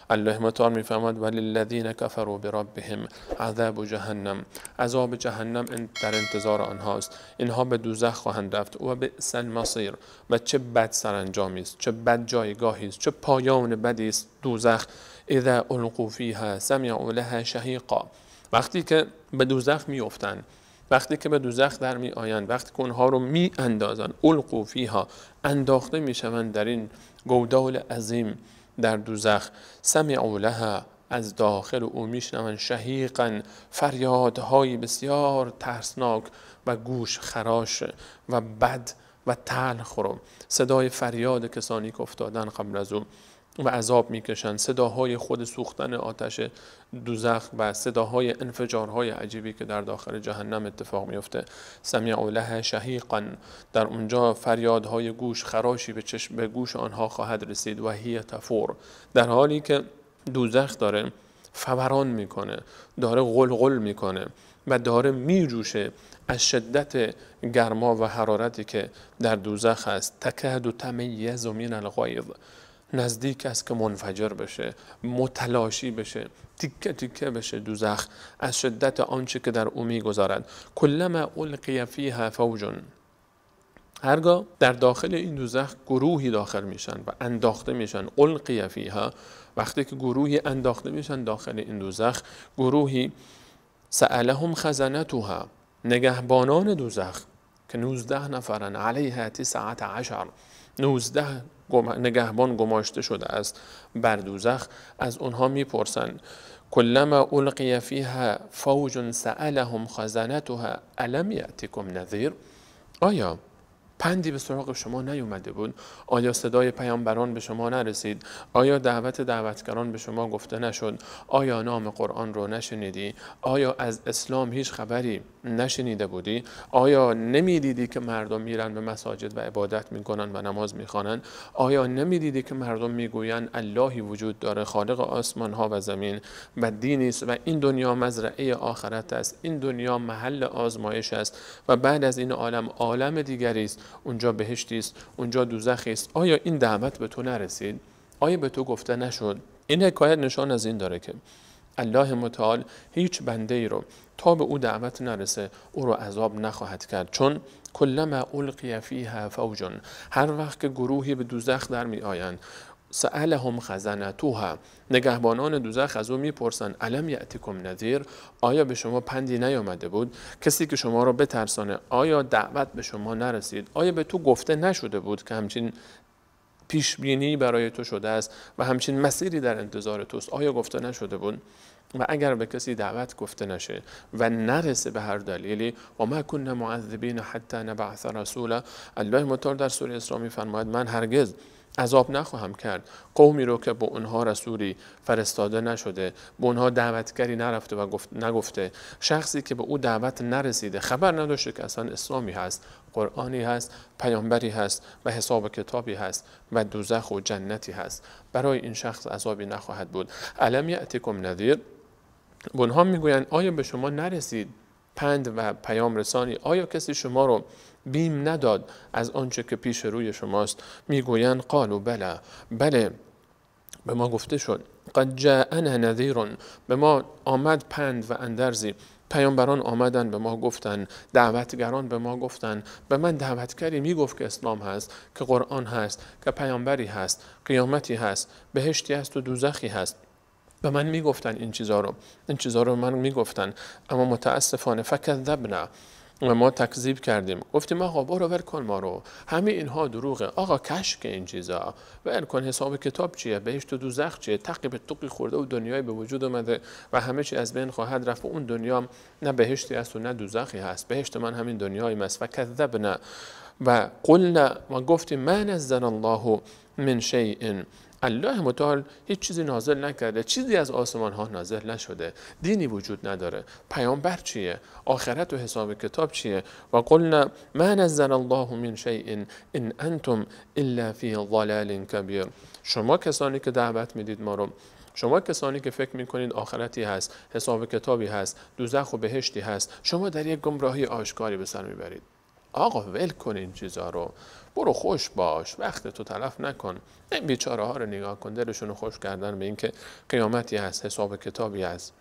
الله متعال میفرماد وللذین کفروا بربهم عذاب جهنم، عذاب جهنم در انتظار آنهاست، اینها به دوزخ خواهند رفت و بئس المصیر، و چه بد سرانجامی است، چه بد جایگاهی است، چه پایان بدی است دوزخ. اذا القوا فیها سمعوا لها شهیقا، وقتی که به دوزخ میافتند، وقتی که به دوزخ در می آیند، وقتی که اونها رو می اندازند، القوا فیها، انداخته می شوند در این گودال عظیم در دوزخ، سمعوا لها، از داخل او می شنوند شهیقا، فریادهای بسیار ترسناک و گوش خراش و بد و تلخ رو، صدای فریاد کسانی که افتادن قبل از او و عذاب میکشند، صداهای خود سوختن آتش دوزخ و صداهای انفجارهای عجیبی که در داخل جهنم اتفاق میفته. سمعوا لها شهیقا، در اونجا فریادهای گوش خراشی به گوش آنها خواهد رسید. و هی تفور، در حالی که دوزخ داره فوران میکنه، داره غلغل میکنه و داره میجوشه از شدت گرما و حرارتی که در دوزخ هست. تکاد تمیز من الغیظ، نزدیک است که منفجر بشه، متلاشی بشه، تیکه تیکه بشه دوزخ از شدت آنچه که در او میگذارد. کلما القی فیها فوج، هرگاه در داخل این دوزخ گروهی داخل میشن و انداخته میشن، القی فیها، وقتی که گروهی انداخته میشن داخل این دوزخ، گروهی سألهم خزنتها، نگهبانان دوزخ که 19 نفرن، علیها 19، 19 نگهبان گماشته شده است بر دوزخ، از اونها میپرسند کلما القی فیها فوج سألهم خزنتها الم یأتکم نذیر، آیا پندی به سراغ شما نیومده بود؟ آیا صدای پیامبران به شما نرسید؟ آیا دعوتگران به شما گفته نشد؟ آیا نام قرآن رو نشنیدی؟ آیا از اسلام هیچ خبری نشنیده بودی؟ آیا نمیدیدی که مردم میرن به مساجد و عبادت میکنن و نماز میخوانن؟ آیا نمیدیدی که مردم میگوین اللهی وجود داره، خالق آسمان ها و زمین و دینی است و این دنیا مزرعه آخرت است، این دنیا محل آزمایش است و بعد از این عالم دیگری است، اونجا بهشتی است، اونجا دوزخی است؟ آیا این دعوت به تو نرسید؟ آیا به تو گفته نشد؟ این حکایت نشان از این داره که الله متعال هیچ بنده ای رو تا به او دعوت نرسه او رو عذاب نخواهد کرد، چون کلما القی فیها فوج، هر وقت که گروهی به دوزخ در می آیند، سألهم خزنتها، نگهبانان دوزخ از او میپرسن الم یأتکم نذیر، آیا به شما پندی نیامده بود؟ کسی که شما را بترسانه، آیا دعوت به شما نرسید؟ آیا به تو گفته نشده بود که همچین پیش بینی برای تو شده است و همچین مسیری در انتظار توست؟ آیا گفته نشده بود؟ و اگر به کسی دعوت گفته نشه و نرسه به هر دلیلی، و ما کنا معذبین حتی نبعث رسولا، الله متعال در سوره اسراء میفرماید من هرگز عذاب نخواهم کرد قومی رو که به اونها رسولی فرستاده نشده، به اونها دعوتگری نرفته و نگفته، شخصی که به او دعوت نرسیده، خبر نداشته که اصلا اسلامی هست، قرآنی هست، پیامبری هست و حساب کتابی هست و دوزخ و جنتی هست، برای این شخص عذابی نخواهد بود. الم یأتکم نذیر، اونها میگویند آیا به شما نرسید پند و پیام رسانی؟ آیا کسی شما رو بیم نداد از آنچه که پیش روی شماست؟ میگویند قالوا بله به ما گفته شد، قد جاءنا نذیر، به ما آمد پند و اندرزی، پیامبران آمدن به ما گفتن، دعوتگران به ما گفتن، به من دعوتگری میگفت که اسلام هست، که قرآن هست، که پیامبری هست، قیامتی هست، بهشتی هست و دوزخی هست، به من میگفتن این چیزا رو من میگفتن، اما متاسفانه فکذبنا، و ما تکذیب کردیم، گفتیم آقا برو ول کن ما رو، همه اینها دروغه، آقا کشف که این چیزا، ول کن، حساب کتاب چیه، بهشت و دوزخ چیه، تقی به تقی خورده و دنیای به وجود اومده و همه چی از بین خواهد رفت و اون دنیا نه بهشتی است و نه دوزخی هست، بهشت من همین دنیای است. فکذبنا و قلنا، ما گفتیم ما نزل الله من شیء، الله متعال هیچ چیزی نازل نکرده، چیزی از آسمان ها نازل نشده، دینی وجود نداره، پیامبر چیه، آخرت و حساب کتاب چیه؟ و قلنا ما نزل الله من شیء ان انتم الا فی ضلال کبیر، شما کسانی که دعوت میدید ما رو، شما کسانی که فکر میکنید آخرتی هست، حساب کتابی هست، دوزخ و بهشتی هست، شما در یک گمراهی آشکاری به سر میبرید. آقا ول کن این چیزا رو، برو خوش باش، وقت تو تلف نکن. این بیچاره ها رو نگاه کن، دلشون رو خوش کردن به اینکه قیامتی هست، حساب کتابی هست.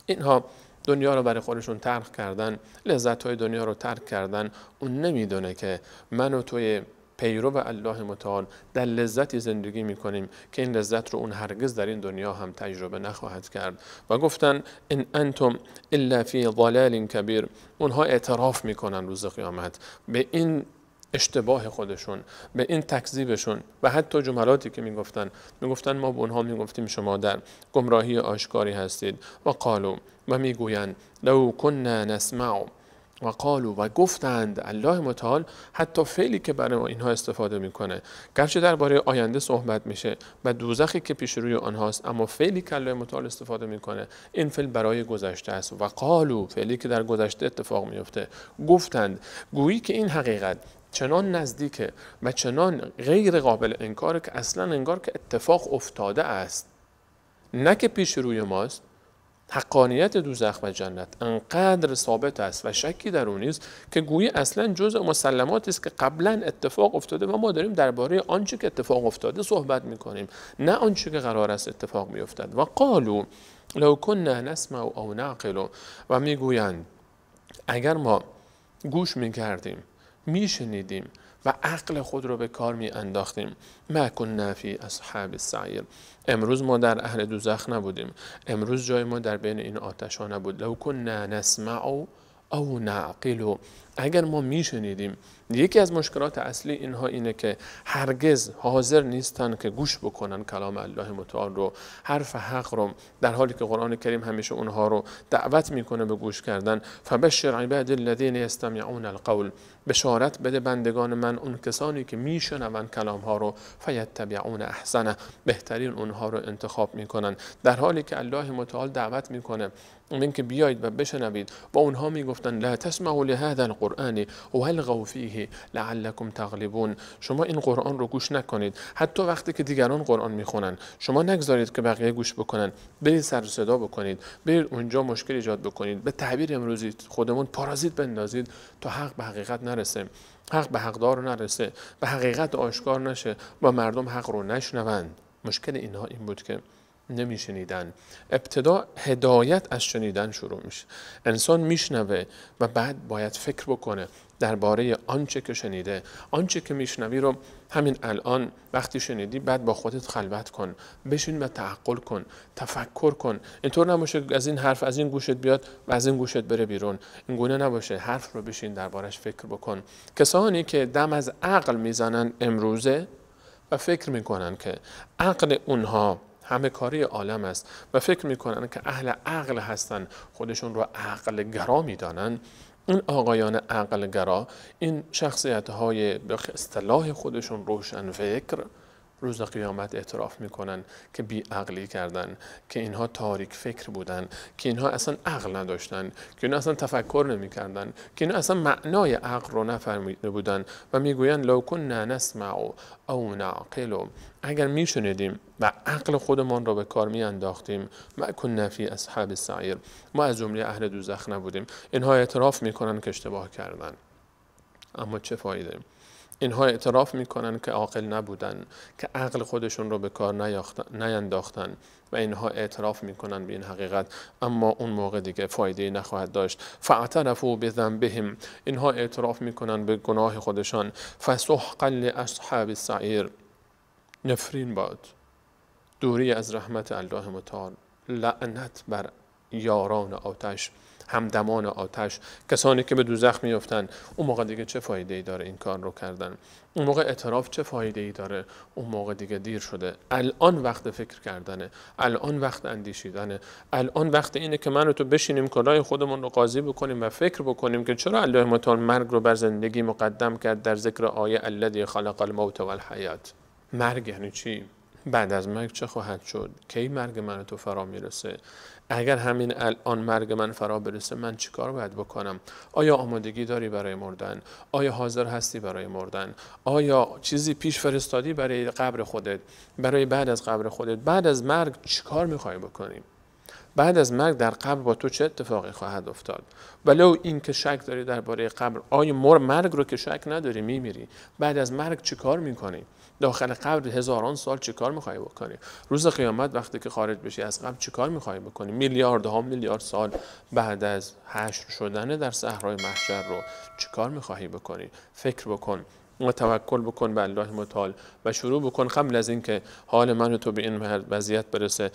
اینها دنیا رو برای خودشون ترک کردن، لذت های دنیا رو ترک کردن. اون نمیدونه که من و توی پیرو الله متعال در لذتی زندگی میکنیم که این لذت رو اون هرگز در این دنیا هم تجربه نخواهد کرد. و گفتن ان انتم الا فی ضلال کبیر. اونها اعتراف میکنن روز قیامت به این اشتباه خودشون، به این تکذیبشون و حتی جملاتی که میگفتن ما به اونها میگفتیم شما در گمراهی آشکاری هستید. و قالوا، و میگویند لو كنا نسمع، و قالوا، و گفتند. الله متعال حتی فعلی که برای اینها استفاده میکنه، گرچه درباره آینده صحبت میشه و دوزخی که پیش روی آنهاست، اما فعلی که الله متعال استفاده میکنه این فعل برای گذشته است. و قالوا، فعلی که در گذشته اتفاق میفته. گفتند، گویی که این حقیقت چنان نزدیکه و چنان غیر قابل انکاره که اصلا انگار که اتفاق افتاده است، نه که پیش روی ماست. حقانیت دوزخ و جنت انقدر ثابت است و شکی در اون نیست که گویی اصلا جزء مسلماتی است که قبلا اتفاق افتاده و ما داریم درباره آنچه که اتفاق افتاده صحبت میکنیم، نه آنچه که قرار است اتفاق بیفتد. و قالوا لو كنا نسمع او نعقل، و میگویند اگر ما گوش میکردیم، میشنیدیم و عقل خود رو به کار می انداختیم، ما كنا فی اصحاب السعیر. امروز ما در اهل دوزخ نبودیم، امروز جای ما در بین این آتش ها نبود. لو كنا نسمع او نعقل، اگر ما میشنیدیم. یکی از مشکلات اصلی اینها اینه که هرگز حاضر نیستن که گوش بکنن کلام الله متعال رو، حرف حق رو، در حالی که قرآن کریم همیشه اونها رو دعوت میکنه به گوش کردن. فبشر عباد الذین یستمعون القول، بشارت بده بندگان من، اون کسانی که میشنون کلام ها رو، فیتبعون احسنه، بهترین اونها رو انتخاب میکنن. در حالی که الله متعال دعوت میکنه این که بیایید و بشنوید، و اونها میگفتن لا تسمعوا لهذا القرآن والغوا فیه لعلکم تغلبون. شما این قرآن رو گوش نکنید، حتی وقتی که دیگران قرآن میخونن شما نگذارید که بقیه گوش بکنن، برید سر صدا بکنید، برید اونجا مشکل ایجاد بکنید، به تعبیر امروزی خودمون پارازیت بندازید تا حق به حقیقت نرسه، حق به حقدار نرسه، به حقیقت آشکار نشه و مردم حق رو نشنوند. مشکل اینها این بود که نمیشنیدن. ابتدا هدایت از شنیدن شروع میشه. انسان میشنوه و بعد باید فکر بکنه درباره آنچه که شنیده. آنچه که میشنوی رو همین الان وقتی شنیدی بعد با خودت خلوت کن، بشین و تعقل کن، تفکر کن. اینطور نباشه از این حرف از این گوشت بیاد و از این گوشت بره بیرون. این گونه نباشه. حرف رو بشین دربارش فکر بکن. کسانی که دم از عقل میزنن امروزه و فکر میکنن که عقل اونها همه کاری عالم است و فکر میکنن که اهل عقل هستن، خودشون رو عقل گرا میدانن، این آقایان عقل گرا، این شخصیت های به اصطلاح خودشون روشن فکر، روز قیامت اعتراف میکنن که بی عقلی کردن، که اینها تاریک فکر بودن، که اینها اصلا عقل نداشتن، که اینها اصلا تفکر نمیکردن، که اینها اصلا معنای عقل رو نفهمیده بودن و میگوین لو كنا نسمع او نعقل، اگر میشنیدیم و عقل خودمان رو به کار میانداختیم، ما كنا فی اصحاب السعیر، ما از جمله اهل دوزخ نبودیم. اینها اعتراف میکنن که اشتباه کردن، اما چه فایده؟ اینها اعتراف میکنن که عاقل نبودن، که عقل خودشون رو به کار نینداختن و اینها اعتراف میکنن به این حقیقت، اما اون موقع دیگه فایده نخواهد داشت. فاعترفوا بذنبهم، اینها اعتراف میکنن به گناه خودشان. فسحقا لاصحاب السعیر، نفرین باد، دوری از رحمت الله متعال، لعنت بر یاران آتش، همدمان آتش، کسانی که به دوزخ میافتن. اون موقع دیگه چه فایده ای داره این کار رو کردن؟ اون موقع اعتراف چه فایده ای داره؟ اون موقع دیگه دیر شده. الان وقت فکر کردنه، الان وقت اندیشیدنه، الان وقت اینه که من و تو بشینیم کلاه خودمون رو قاضی بکنیم و فکر بکنیم که چرا الله متعال مرگ رو بر زندگی مقدم کرد در ذکر آیه الذی خلق الموت والحیات. مرگ یعنی چی؟ بعد از مرگ چه خواهد شد؟ کی مرگ من و تو فرا میرسه؟ اگر همین الان مرگ من فرا برسه من چیکار باید بکنم؟ آیا آمادگی داری برای مردن؟ آیا حاضر هستی برای مردن؟ آیا چیزی پیش فرستادی برای قبر خودت؟ برای بعد از قبر خودت؟ بعد از مرگ چیکار میخوای بکنی؟ بعد از مرگ در قبر با تو چه اتفاقی خواهد افتاد؟ ولو این که شک داری درباره قبر، آیا مرگ رو که شک نداری میمیری، بعد از مرگ چیکار میکنی؟ داخل قبر هزاران سال چیکار میخوای بکنی؟ روز قیامت وقتی که خارج بشی از قبر چیکار میخوای بکنی؟ میلیاردها میلیارد سال بعد از حشر شدن در صحرای محشر رو چیکار میخوای بکنی؟ فکر بکن و توکل بکن به الله متعال و شروع بکن قبل از اینکه حال من و تو به این وضعیت برسه.